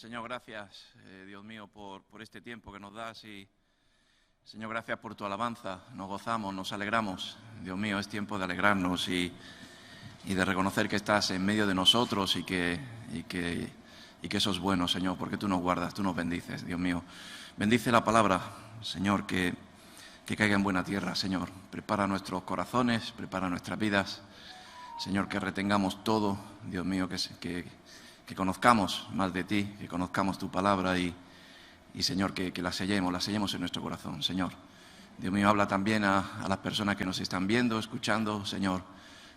Señor, gracias, Dios mío, por este tiempo que nos das y, Señor, gracias por tu alabanza. Nos gozamos, nos alegramos. Dios mío, es tiempo de alegrarnos y de reconocer que estás en medio de nosotros y que eso es bueno, Señor, porque tú nos guardas, tú nos bendices, Dios mío. Bendice la palabra, Señor, que caiga en buena tierra, Señor. Prepara nuestros corazones, prepara nuestras vidas. Señor, que retengamos todo, Dios mío, que conozcamos más de ti, que conozcamos tu palabra y Señor, que la sellemos en nuestro corazón, Señor. Dios mío, habla también a las personas que nos están viendo, escuchando, Señor,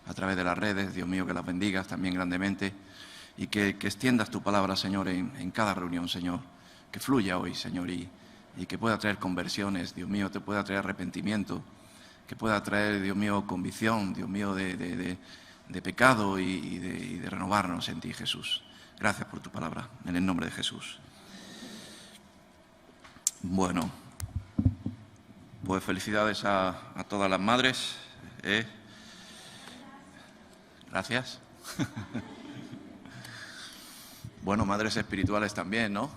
a través de las redes. Dios mío, que las bendigas también grandemente y que extiendas tu palabra, Señor, en cada reunión, Señor. Que fluya hoy, Señor, y que pueda traer conversiones, Dios mío, te pueda traer arrepentimiento, que pueda traer, Dios mío, convicción, Dios mío, de pecado y de renovarnos en ti, Jesús. Gracias por tu palabra, en el nombre de Jesús. Bueno, pues felicidades a todas las madres. Gracias. Bueno, madres espirituales también, ¿no?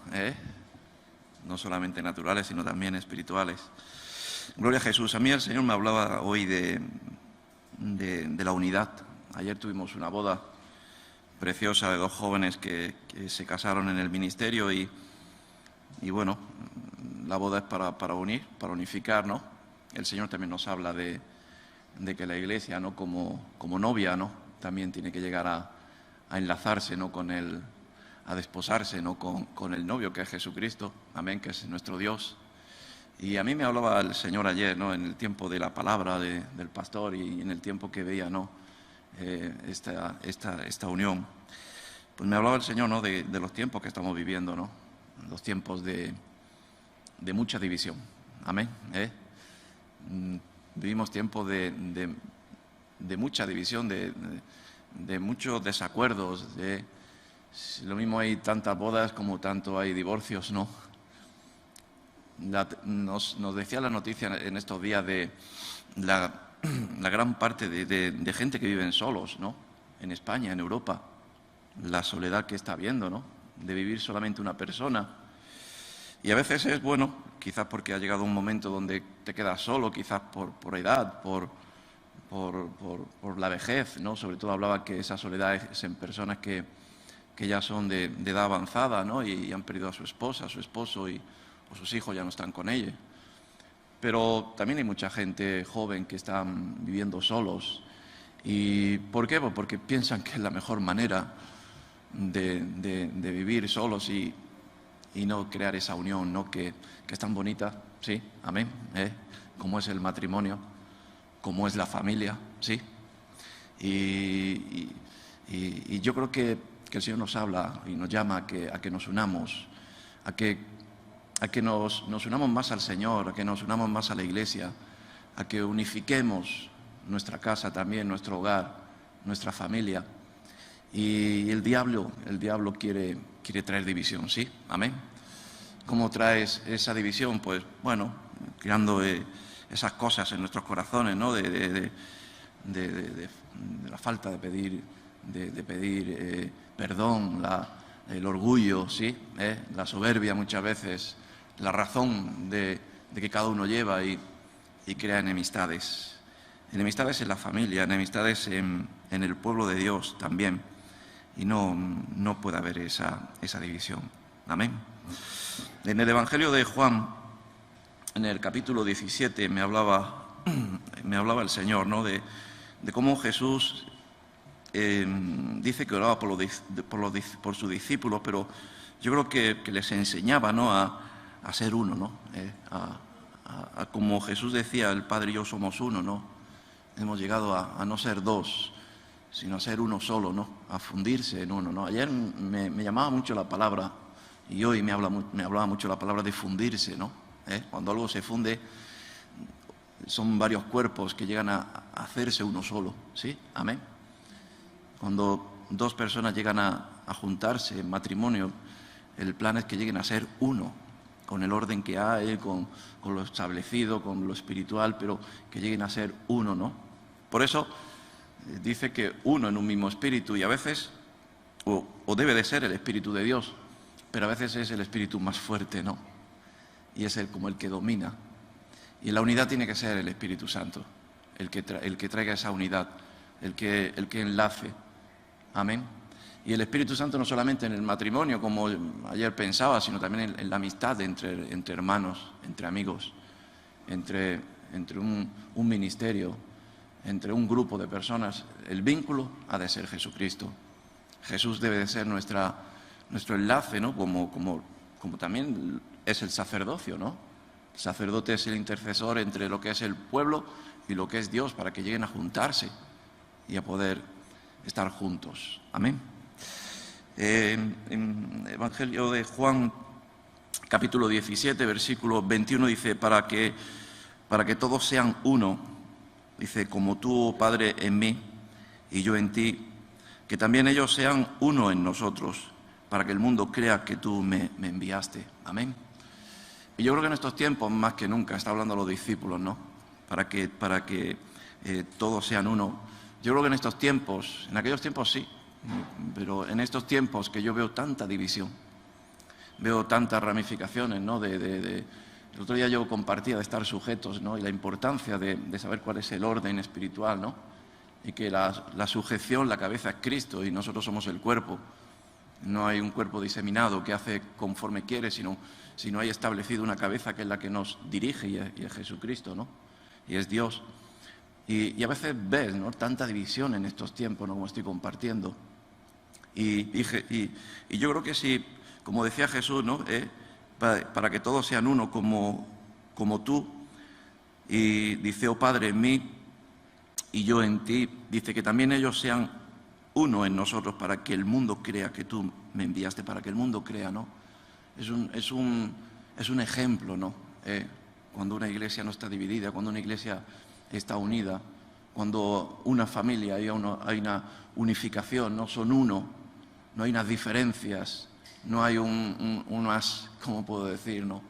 No solamente naturales, sino también espirituales. Gloria a Jesús. A mí el Señor me hablaba hoy de la unidad. Ayer tuvimos una boda preciosa de dos jóvenes que se casaron en el ministerio y bueno, la boda es para unir, para unificar, ¿no? El Señor también nos habla de que la iglesia, ¿no? Como novia, ¿no? También tiene que llegar a enlazarse, ¿no? A desposarse, ¿no? Con el novio que es Jesucristo, amén, que es nuestro Dios. Y a mí me hablaba el Señor ayer, ¿no? En el tiempo de la palabra del pastor y en el tiempo que veía, ¿no? Esta unión. Pues me hablaba el Señor, ¿no? De los tiempos que estamos viviendo, ¿no? Los tiempos de mucha división, amén. Vivimos tiempos de mucha división, de muchos desacuerdos, lo mismo hay tantas bodas como tanto hay divorcios, ¿no? Nos decía la noticia en estos días de la gran parte de gente que viven solos, ¿no? En España, en Europa, la soledad que está habiendo, ¿no? De vivir solamente una persona. Y a veces es bueno, quizás porque ha llegado un momento donde te quedas solo, quizás por edad, por la vejez, ¿no? Sobre todo hablaba que esa soledad es en personas que ya son de edad avanzada, ¿no? Y han perdido a su esposa, a su esposo o sus hijos ya no están con ella. Pero también hay mucha gente joven que están viviendo solos. ¿Y por qué? Pues porque piensan que es la mejor manera de vivir solos y no crear esa unión, ¿no? Que es tan bonita, sí, amén, como es el matrimonio, como es la familia, sí. Y yo creo que el Señor nos habla y nos llama a que nos unamos, a que nos unamos más al Señor, a que nos unamos más a la iglesia, a que unifiquemos nuestra casa también, nuestro hogar, nuestra familia. Y el diablo quiere traer división, ¿sí? Amén. ¿Cómo traes esa división? Pues, bueno, creando esas cosas en nuestros corazones, ¿no? De la falta de pedir perdón, el orgullo, ¿sí? La soberbia muchas veces, la razón de que cada uno lleva y crea enemistades. Enemistades en la familia, enemistades en el pueblo de Dios también. Y no puede haber esa división. Amén. En el Evangelio de Juan, en el capítulo 17, me hablaba el Señor, ¿no? De cómo Jesús dice que oraba por sus discípulos, pero yo creo que les enseñaba, ¿no? a ser uno, ¿no? A como Jesús decía, el Padre y yo somos uno, ¿no? Hemos llegado a no ser dos, sino a ser uno solo, ¿no? A fundirse en uno, ¿no? Ayer me llamaba mucho la palabra, y hoy me hablaba mucho la palabra de fundirse, ¿no? Cuando algo se funde, son varios cuerpos que llegan a hacerse uno solo, ¿sí? Amén. Cuando dos personas llegan a juntarse en matrimonio, el plan es que lleguen a ser uno, con el orden que hay, con lo establecido, con lo espiritual, pero que lleguen a ser uno, ¿no? Por eso dice que uno en un mismo espíritu, y a veces, o debe de ser el Espíritu de Dios, pero a veces es el espíritu más fuerte, ¿no? Y es como el que domina. Y la unidad tiene que ser el Espíritu Santo, el que traiga esa unidad, el que enlace. Amén. Y el Espíritu Santo no solamente en el matrimonio, como ayer pensaba, sino también en la amistad entre hermanos, entre amigos, entre un ministerio, entre un grupo de personas. El vínculo ha de ser Jesucristo. Jesús debe de ser nuestro enlace, ¿no? Como también es el sacerdocio, ¿no? El sacerdote es el intercesor entre lo que es el pueblo y lo que es Dios, para que lleguen a juntarse y a poder estar juntos. Amén. En Evangelio de Juan, capítulo 17, versículo 21, dice, para que todos sean uno, dice, como tú, oh Padre, en mí y yo en ti, que también ellos sean uno en nosotros, para que el mundo crea que tú me enviaste. Amén. Y yo creo que en estos tiempos, más que nunca, está hablando a los discípulos, ¿no? Para que todos sean uno. Yo creo que en estos tiempos, en aquellos tiempos sí, pero en estos tiempos que yo veo tanta división, veo tantas ramificaciones, ¿no? El otro día yo compartía de estar sujetos, ¿no? Y la importancia de saber cuál es el orden espiritual, ¿no? Y que la sujeción, la cabeza es Cristo y nosotros somos el cuerpo. No hay un cuerpo diseminado que hace conforme quiere, sino hay establecido una cabeza que es la que nos dirige y es Jesucristo, ¿no? Y es Dios. Y a veces ves, ¿no? Tanta división en estos tiempos, ¿no? Como estoy compartiendo. Y yo creo que sí, como decía Jesús, ¿no? Para que todos sean uno como tú. Y dice, oh Padre, en mí y yo en ti. Dice que también ellos sean uno en nosotros, para que el mundo crea que tú me enviaste, para que el mundo crea, ¿no? Es un ejemplo, ¿no? Cuando una iglesia no está dividida, cuando una iglesia está unida, cuando una familia hay una unificación, no son uno, no hay unas diferencias, no hay unas, ¿cómo puedo decir, no?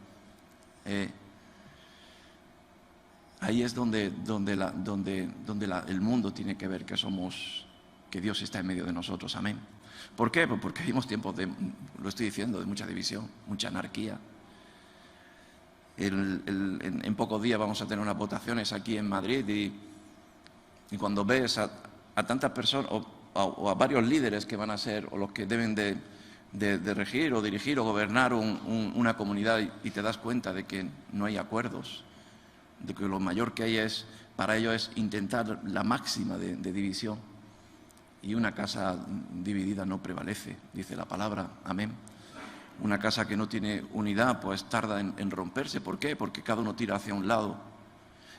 Ahí es donde el mundo tiene que ver que Dios está en medio de nosotros. Amén. ¿Por qué? Pues porque vivimos tiempos lo estoy diciendo, de mucha división, mucha anarquía. En pocos días vamos a tener unas votaciones aquí en Madrid y cuando ves a tantas personas o a varios líderes que van a ser o los que deben de regir o dirigir o gobernar una comunidad y te das cuenta de que no hay acuerdos, de que lo mayor que hay para ellos es intentar la máxima de división. Y una casa dividida no prevalece, dice la palabra. Amén. Una casa que no tiene unidad, pues tarda en romperse. ¿Por qué? Porque cada uno tira hacia un lado.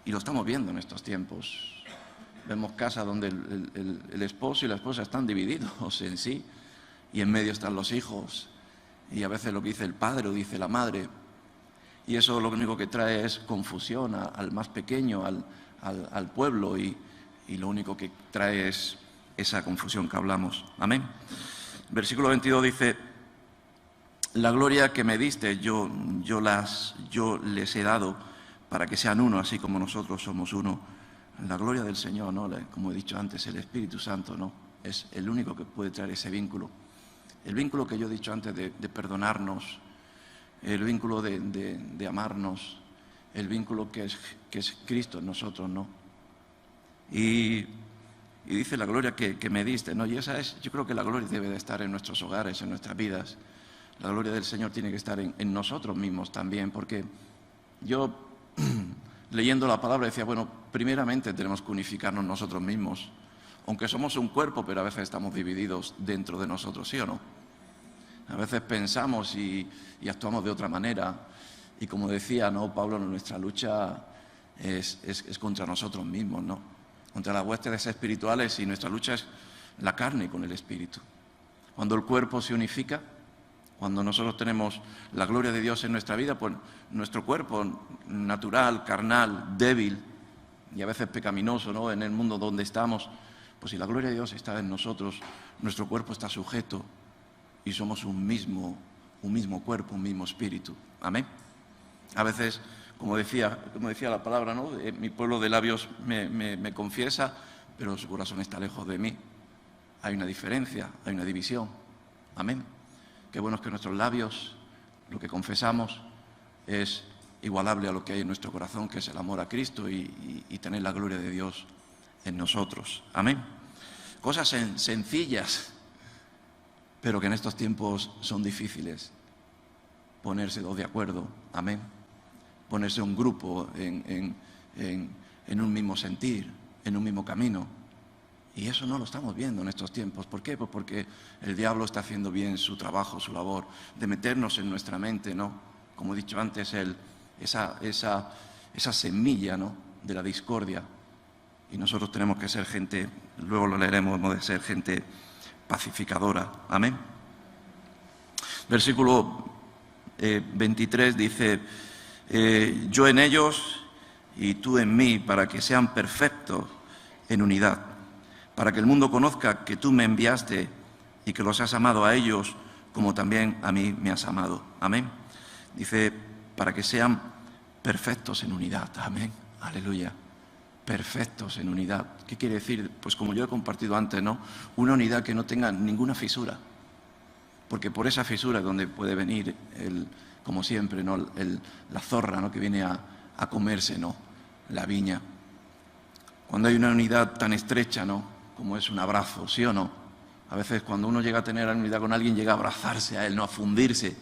Y lo estamos viendo en estos tiempos. Vemos casas donde el esposo y la esposa están divididos en sí, y en medio están los hijos. Y a veces lo que dice el padre o dice la madre. Y eso lo único que trae es confusión al más pequeño, al pueblo, y lo único que trae es esa confusión que hablamos. Amén. Versículo 22 dice, la gloria que me diste yo les he dado para que sean uno, así como nosotros somos uno. La gloria del Señor, ¿no? Como he dicho antes, el Espíritu Santo, ¿no? Es el único que puede traer ese vínculo. El vínculo que yo he dicho antes de perdonarnos, el vínculo de amarnos, el vínculo que es Cristo en nosotros, ¿no? Y dice la gloria que me diste, ¿no? Y yo creo que la gloria debe de estar en nuestros hogares, en nuestras vidas. La gloria del Señor tiene que estar en nosotros mismos también, porque yo, leyendo la palabra, decía, bueno, primeramente tenemos que unificarnos nosotros mismos, aunque somos un cuerpo, pero a veces estamos divididos dentro de nosotros, ¿sí o no? A veces pensamos y actuamos de otra manera, y como decía, ¿no? Pablo, nuestra lucha es contra nosotros mismos, ¿no? Contra las huestes espirituales, y nuestra lucha es la carne con el espíritu. Cuando el cuerpo se unifica, cuando nosotros tenemos la gloria de Dios en nuestra vida, pues nuestro cuerpo natural, carnal, débil y a veces pecaminoso, ¿no? En el mundo donde estamos, pues si la gloria de Dios está en nosotros, nuestro cuerpo está sujeto y somos un mismo cuerpo, un mismo espíritu. Amén. A veces, como decía la palabra, ¿no? Mi pueblo de labios me confiesa, pero su corazón está lejos de mí. Hay una diferencia, hay una división. Amén. Qué bueno es que nuestros labios, lo que confesamos, es igualable a lo que hay en nuestro corazón, que es el amor a Cristo y tener la gloria de Dios en nosotros. Amén. Cosas sencillas, pero que en estos tiempos son difíciles. Ponerse dos de acuerdo. Amén. Ponerse un grupo en un mismo sentir, en un mismo camino. Y eso no lo estamos viendo en estos tiempos. ¿Por qué? Pues porque el diablo está haciendo bien su trabajo, su labor, de meternos en nuestra mente, ¿no? Como he dicho antes, esa semilla, ¿no?, de la discordia. Y nosotros tenemos que ser gente, luego lo leeremos, hemos de ser gente pacificadora. Amén. Versículo 23 dice, yo en ellos y tú en mí, para que sean perfectos en unidad, para que el mundo conozca que tú me enviaste y que los has amado a ellos como también a mí me has amado. Amén. Dice, para que sean perfectos en unidad. Amén. Aleluya. Perfectos en unidad. ¿Qué quiere decir? Pues como yo he compartido antes, ¿no? Una unidad que no tenga ninguna fisura. Porque por esa fisura es donde puede venir, como siempre, ¿no?, la zorra, ¿no?, que viene a comerse, ¿no?, la viña. Cuando hay una unidad tan estrecha, ¿no?, como es un abrazo, ¿sí o no? A veces cuando uno llega a tener unidad con alguien, llega a abrazarse a él, ¿no?, a fundirse.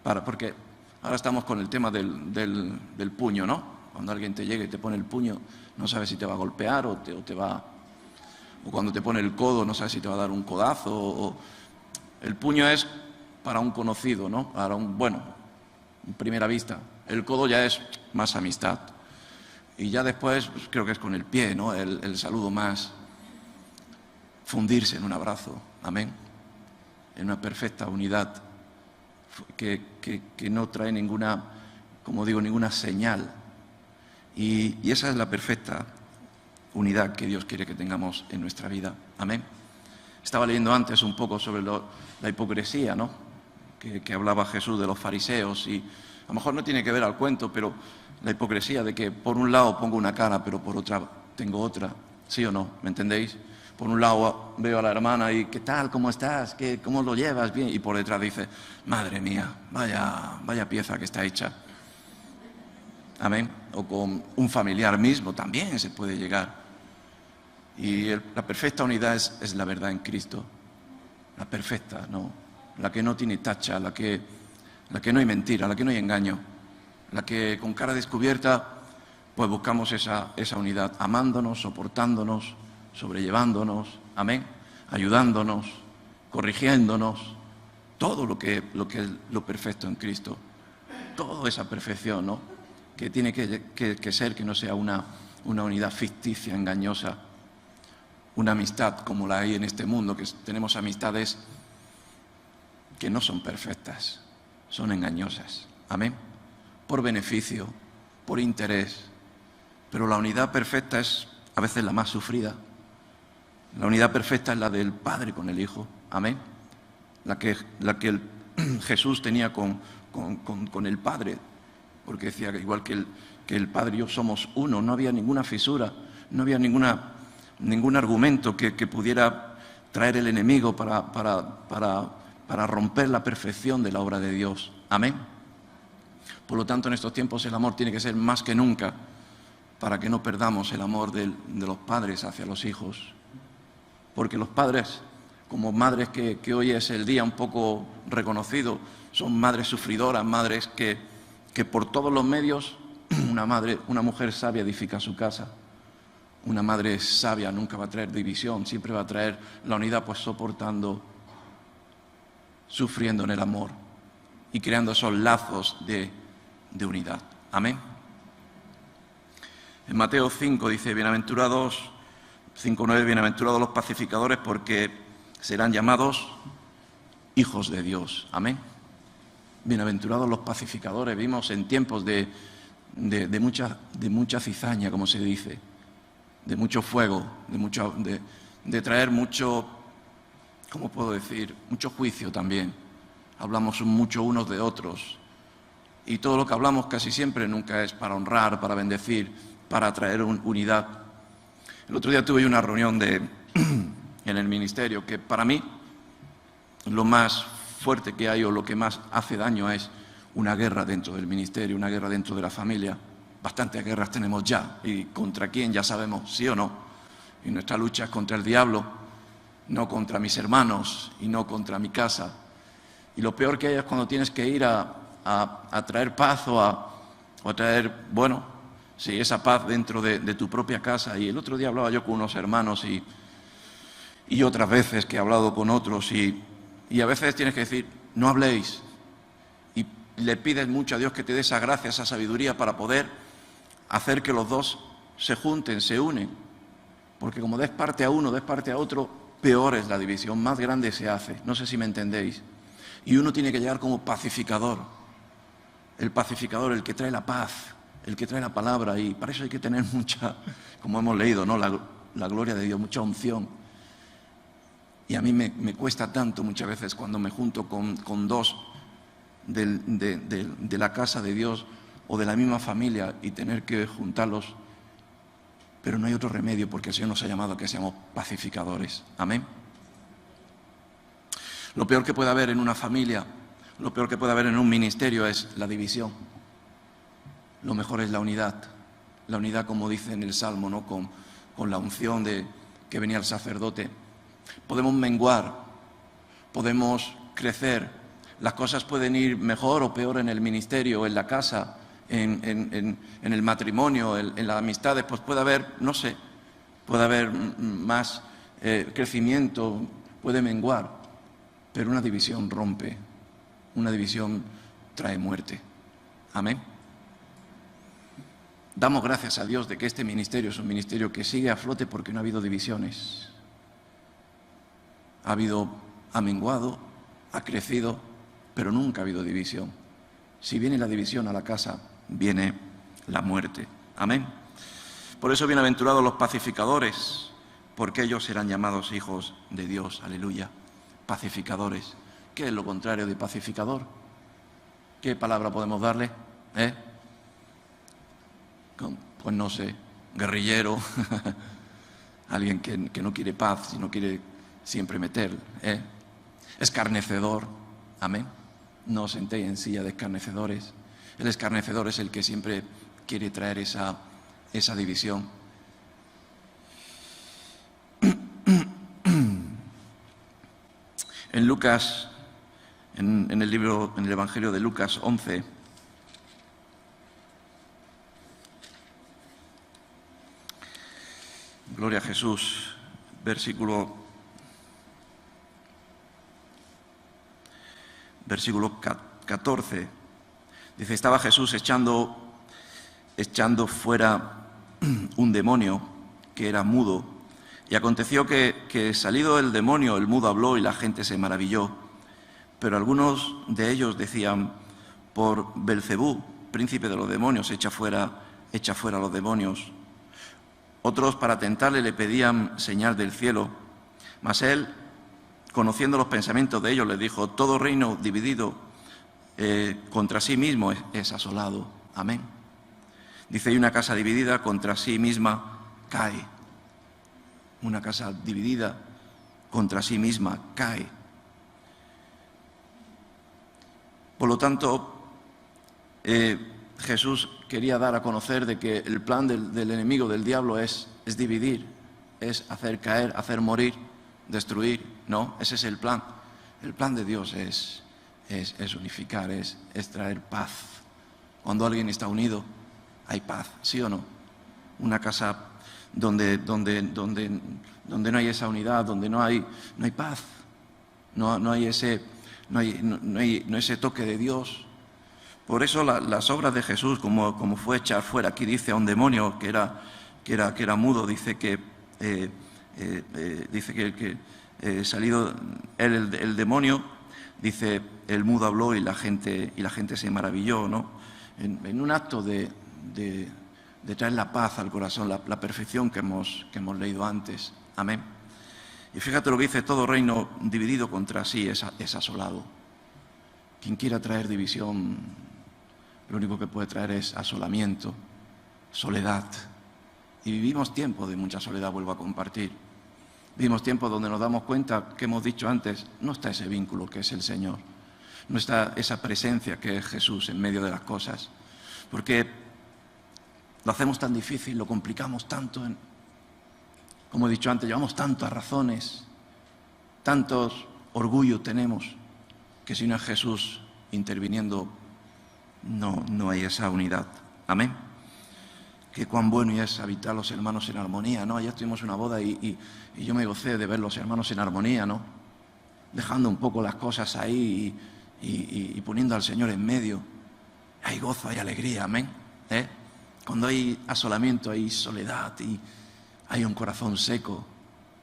Porque ahora estamos con el tema del puño, ¿no? Cuando alguien te llega y te pone el puño, no sabes si te va a golpear o cuando te pone el codo, no sabes si te va a dar un codazo. El puño es para un conocido, ¿no? Para en primera vista. El codo ya es más amistad. Y ya después, pues, creo que es con el pie, ¿no?, el saludo más. Fundirse en un abrazo. Amén. En una perfecta unidad que no trae ninguna, como digo, ninguna señal. Y esa es la perfecta unidad que Dios quiere que tengamos en nuestra vida. Amén. Estaba leyendo antes un poco sobre la hipocresía, ¿no?, que hablaba Jesús de los fariseos, y a lo mejor no tiene que ver al cuento, pero la hipocresía de que por un lado pongo una cara, pero por otra tengo otra. ¿Sí o no? ¿Me entendéis? Por un lado veo a la hermana y ¿qué tal? ¿Cómo estás? ¿Cómo lo llevas? Bien. Y por detrás dice, madre mía, vaya pieza que está hecha. Amén. O con un familiar mismo también se puede llegar. Y la perfecta unidad es la verdad en Cristo. La perfecta, ¿no? La que no tiene tacha, la que no hay mentira, la que no hay engaño. La que con cara descubierta pues buscamos esa unidad, amándonos, soportándonos, sobrellevándonos, amén, ayudándonos, corrigiéndonos, todo lo que es lo perfecto en Cristo, toda esa perfección, ¿no?, que tiene que ser, que no sea una unidad ficticia, engañosa, una amistad como la hay en este mundo, que tenemos amistades que no son perfectas, son engañosas, amén, por beneficio, por interés, pero la unidad perfecta es a veces la más sufrida. La unidad perfecta es la del Padre con el Hijo, amén. La que Jesús tenía con el Padre, porque decía que igual que el Padre y yo somos uno, no había ninguna fisura, no había ningún argumento que pudiera traer el enemigo para romper la perfección de la obra de Dios, amén. Por lo tanto, en estos tiempos el amor tiene que ser más que nunca, para que no perdamos el amor de los padres hacia los hijos. Porque los padres, como madres que hoy es el día un poco reconocido, son madres sufridoras, madres que por todos los medios, una mujer sabia edifica su casa. Una madre sabia nunca va a traer división, siempre va a traer la unidad, pues soportando, sufriendo en el amor y creando esos lazos de unidad. Amén. En Mateo 5 dice, 5:9, bienaventurados los pacificadores porque serán llamados hijos de Dios. Amén. Bienaventurados los pacificadores. Vimos en tiempos de mucha cizaña, como se dice, de mucho fuego, de traer mucho, ¿cómo puedo decir?, mucho juicio también. Hablamos mucho unos de otros. Y todo lo que hablamos casi siempre nunca es para honrar, para bendecir, para traer unidad. El otro día tuve una reunión en el ministerio que para mí lo más fuerte que hay o lo que más hace daño es una guerra dentro del ministerio, una guerra dentro de la familia. Bastantes guerras tenemos ya, y contra quién ya sabemos, sí o no. Y nuestra lucha es contra el diablo, no contra mis hermanos y no contra mi casa. Y lo peor que hay es cuando tienes que ir a traer paz o a traer, bueno, sí, esa paz dentro de tu propia casa. Y el otro día hablaba yo con unos hermanos y otras veces que he hablado con otros y a veces tienes que decir, no habléis. Y le pides mucho a Dios que te dé esa gracia, esa sabiduría para poder hacer que los dos se junten, se unen. Porque como des parte a uno, des parte a otro, peor es la división, más grande se hace. No sé si me entendéis. Y uno tiene que llegar como pacificador. El pacificador, el que trae la paz, el que trae la palabra. Y para eso hay que tener mucha, como hemos leído, ¿no? La gloria de Dios, mucha unción. Y a mí me cuesta tanto muchas veces cuando me junto con dos de la casa de Dios o de la misma familia y tener que juntarlos. Pero no hay otro remedio porque el Señor nos ha llamado a que seamos pacificadores. Amén. Lo peor que puede haber en una familia, lo peor que puede haber en un ministerio es la división. Lo mejor es la unidad. La unidad, como dice en el Salmo, ¿no? Con la unción que venía el sacerdote. Podemos menguar, podemos crecer. Las cosas pueden ir mejor o peor en el ministerio, en la casa, en el matrimonio, en las amistades. Pues puede haber, no sé, puede haber más crecimiento, puede menguar. Pero una división rompe, una división trae muerte. Amén. Damos gracias a Dios de que este ministerio es un ministerio que sigue a flote porque no ha habido divisiones. Ha menguado, ha crecido, pero nunca ha habido división. Si viene la división a la casa, viene la muerte. Amén. Por eso bienaventurados los pacificadores, porque ellos serán llamados hijos de Dios. Aleluya. Pacificadores. ¿Qué es lo contrario de pacificador? ¿Qué palabra podemos darle? Pues no sé, guerrillero, alguien que no quiere paz, sino quiere siempre meter. Escarnecedor. Amén. No os sentéis en silla de escarnecedores. El escarnecedor es el que siempre quiere traer esa división. En Lucas, en el Evangelio de Lucas 11, gloria a Jesús, versículo 14, dice, estaba Jesús echando fuera un demonio que era mudo. Y aconteció que salido el demonio, el mudo habló y la gente se maravilló. Pero algunos de ellos decían, por Belcebú, príncipe de los demonios, echa fuera a los demonios. Otros, para tentarle, le pedían señal del cielo. Mas él, conociendo los pensamientos de ellos, les dijo, todo reino dividido contra sí mismo es asolado. Amén. Dice, y una casa dividida contra sí misma cae. Una casa dividida contra sí misma cae. Por lo tanto, Jesús quería dar a conocer de que el plan del enemigo, del diablo, es dividir, es hacer caer, hacer morir, destruir. No, ese es el plan. El plan de Dios es unificar, es traer paz. Cuando alguien está unido, hay paz, ¿sí o no? Una casa donde no hay esa unidad, donde no hay paz, no hay ese toque de Dios. Por eso las obras de Jesús, como fue echar fuera, aquí dice a un demonio que era mudo, dice que salido él el demonio, dice el mudo habló y la gente se maravilló, ¿no? En un acto de traer la paz al corazón, la perfección que hemos leído antes. Amén. Y fíjate lo que dice, todo reino dividido contra sí es asolado. Quien quiera traer división, lo único que puede traer es asolamiento, soledad. Y vivimos tiempos de mucha soledad, vuelvo a compartir. Vivimos tiempos donde nos damos cuenta que hemos dicho antes, no está ese vínculo que es el Señor. no está esa presencia que es Jesús en medio de las cosas. Porque lo hacemos tan difícil, lo complicamos tanto. Como he dicho antes, llevamos tantas razones, tantos orgullos tenemos, que si no es Jesús interviniendo, no hay esa unidad. Amén. Que cuán bueno es habitar los hermanos en armonía, ¿no? Ayer tuvimos una boda y yo me gocé de ver los hermanos en armonía, ¿no? Dejando un poco las cosas ahí y poniendo al Señor en medio. Hay gozo, hay alegría, amén. Cuando hay asolamiento, hay soledad y hay un corazón seco,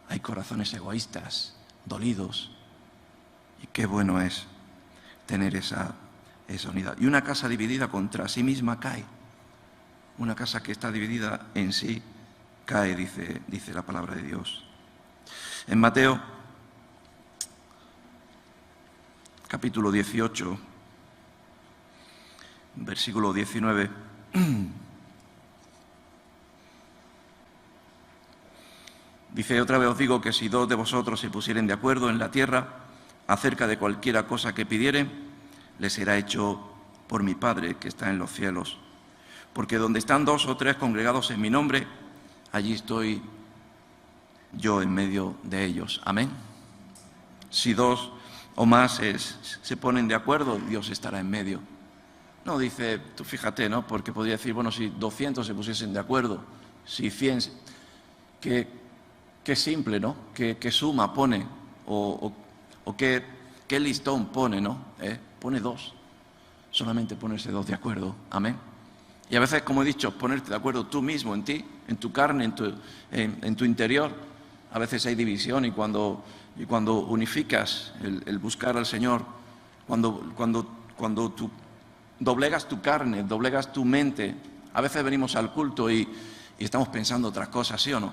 hay corazones egoístas, dolidos. Y qué bueno es tener esa unidad. Y una casa dividida contra sí misma cae. Una casa que está dividida en sí cae, dice la palabra de Dios. En Mateo, capítulo 18, versículo 19, dice: otra vez os digo que si dos de vosotros se pusieren de acuerdo en la tierra acerca de cualquiera cosa que pidieren, les será hecho por mi Padre que está en los cielos. Porque donde están dos o tres congregados en mi nombre, allí estoy yo en medio de ellos. Amén. Si dos o más se ponen de acuerdo, Dios estará en medio. No dice, tú fíjate, ¿no? Porque podría decir, bueno, si 200 se pusiesen de acuerdo, si 100, qué simple, ¿no? ¿Qué suma pone? O qué listón pone, ¿no? Pone dos. Solamente ponerse dos de acuerdo. Amén. Y a veces, como he dicho, ponerte de acuerdo tú mismo, en ti, en tu carne, en tu interior. A veces hay división y cuando unificas el buscar al Señor, cuando tú doblegas tu carne, doblegas tu mente, a veces venimos al culto y estamos pensando otras cosas, ¿sí o no?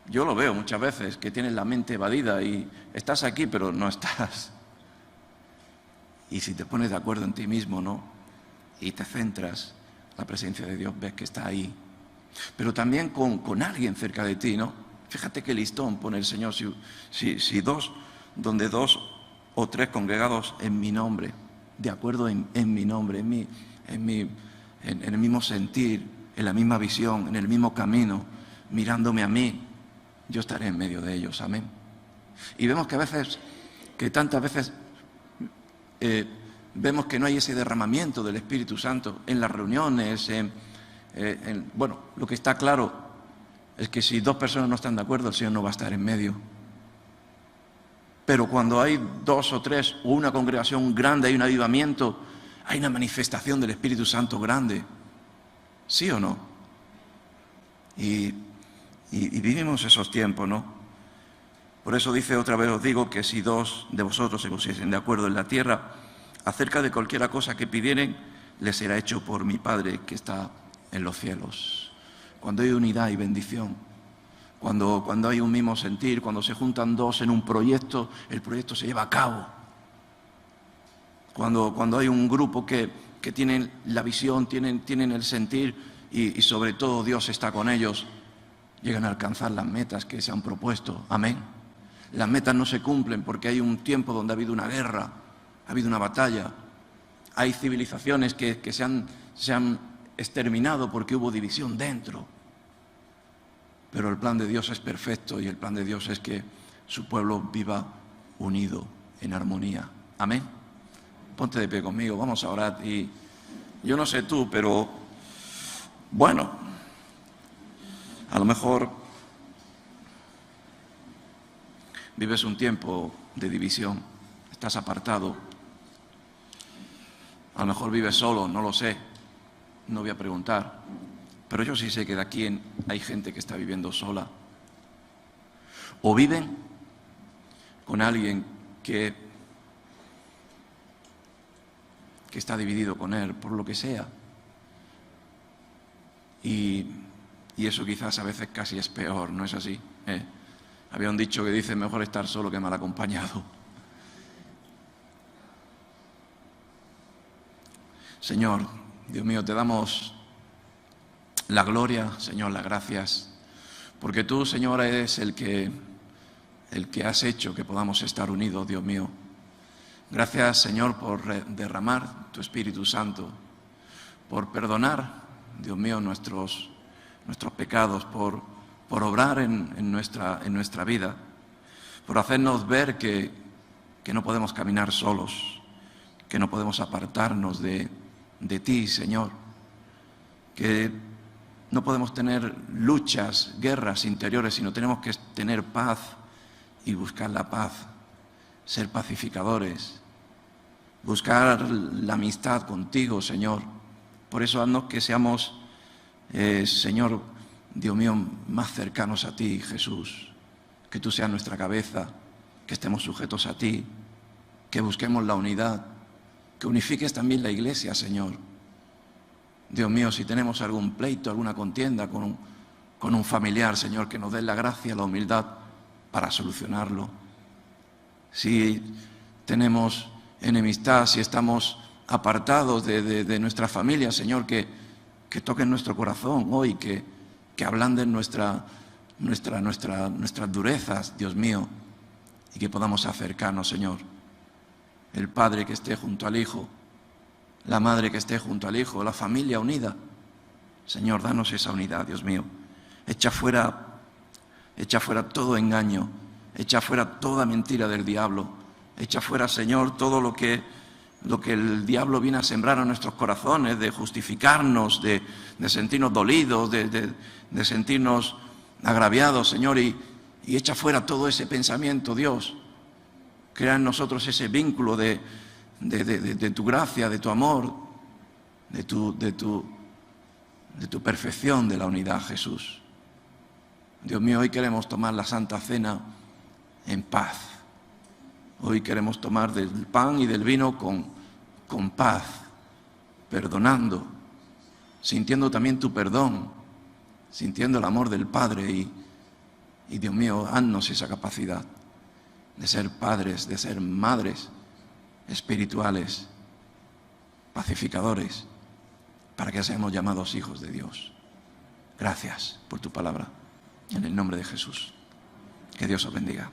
Yo lo veo muchas veces, que tienes la mente evadida y estás aquí, pero no estás. Y si te pones de acuerdo en ti mismo, ¿no? Y te centras, la presencia de Dios ves que está ahí. Pero también con alguien cerca de ti, ¿no? Fíjate qué listón pone el Señor. Donde dos o tres congregados en mi nombre, de acuerdo en mi nombre, en el mismo sentir, en la misma visión, en el mismo camino, mirándome a mí, yo estaré en medio de ellos. Amén. Y vemos que tantas veces vemos que no hay ese derramamiento del Espíritu Santo en las reuniones. Bueno, lo que está claro es que si dos personas no están de acuerdo, el Señor no va a estar en medio. Pero cuando hay dos o tres o una congregación grande, hay un avivamiento, hay una manifestación del Espíritu Santo grande. ¿Sí o no? Y vivimos esos tiempos, ¿no? Por eso dice, otra vez os digo, que si dos de vosotros se pusiesen de acuerdo en la tierra acerca de cualquiera cosa que pidieren, les será hecho por mi Padre que está en los cielos. Cuando hay unidad y bendición, cuando hay un mismo sentir, cuando se juntan dos en un proyecto, el proyecto se lleva a cabo. Cuando hay un grupo que tienen la visión, tienen el sentir y sobre todo Dios está con ellos, llegan a alcanzar las metas que se han propuesto. Amén. Las metas no se cumplen porque hay un tiempo donde ha habido una guerra, ha habido una batalla. Hay civilizaciones que se han exterminado porque hubo división dentro. Pero el plan de Dios es perfecto y el plan de Dios es que su pueblo viva unido, en armonía. Amén. Ponte de pie conmigo, vamos a orar. Y yo no sé tú, pero bueno, a lo mejor vives un tiempo de división, estás apartado. A lo mejor vives solo, no lo sé, no voy a preguntar. Pero yo sí sé que de aquí hay gente que está viviendo sola. O viven con alguien que está dividido con él, por lo que sea. Y eso quizás a veces casi es peor, ¿no es así? Había un dicho que dice, mejor estar solo que mal acompañado. Señor, Dios mío, te damos la gloria, Señor, las gracias, porque tú, Señor, eres el que has hecho que podamos estar unidos, Dios mío. Gracias, Señor, por derramar tu Espíritu Santo, por perdonar, Dios mío, nuestros pecados, por obrar en nuestra vida, por hacernos ver que no podemos caminar solos, que no podemos apartarnos de ti, Señor, que no podemos tener luchas, guerras interiores, sino tenemos que tener paz y buscar la paz, ser pacificadores, buscar la amistad contigo, Señor. Por eso haznos que seamos, Señor, Dios mío, más cercanos a ti, Jesús. Que tú seas nuestra cabeza, que estemos sujetos a ti, que busquemos la unidad, que unifiques también la Iglesia, Señor. Dios mío, si tenemos algún pleito, alguna contienda con un familiar, Señor, que nos des la gracia, la humildad para solucionarlo. Si tenemos enemistad, si estamos apartados de nuestra familia, Señor, que toquen nuestro corazón hoy, que ablanden nuestras durezas, Dios mío, y que podamos acercarnos, Señor. El Padre que esté junto al Hijo, la Madre que esté junto al Hijo, la familia unida. Señor, danos esa unidad, Dios mío. Echa fuera todo engaño, echa fuera toda mentira del diablo, echa fuera, Señor, todo lo que el diablo viene a sembrar en nuestros corazones, de justificarnos, de sentirnos dolidos, de sentirnos agraviados, Señor, y echa fuera todo ese pensamiento, Dios. Crea en nosotros ese vínculo de tu gracia, de tu amor, de tu perfección, de la unidad, Jesús. Dios mío, hoy queremos tomar la Santa Cena en paz. Hoy queremos tomar del pan y del vino con paz, perdonando, sintiendo también tu perdón, sintiendo el amor del Padre y Dios mío, haznos esa capacidad de ser padres, de ser madres espirituales, pacificadores, para que seamos llamados hijos de Dios. Gracias por tu palabra, en el nombre de Jesús. Que Dios os bendiga.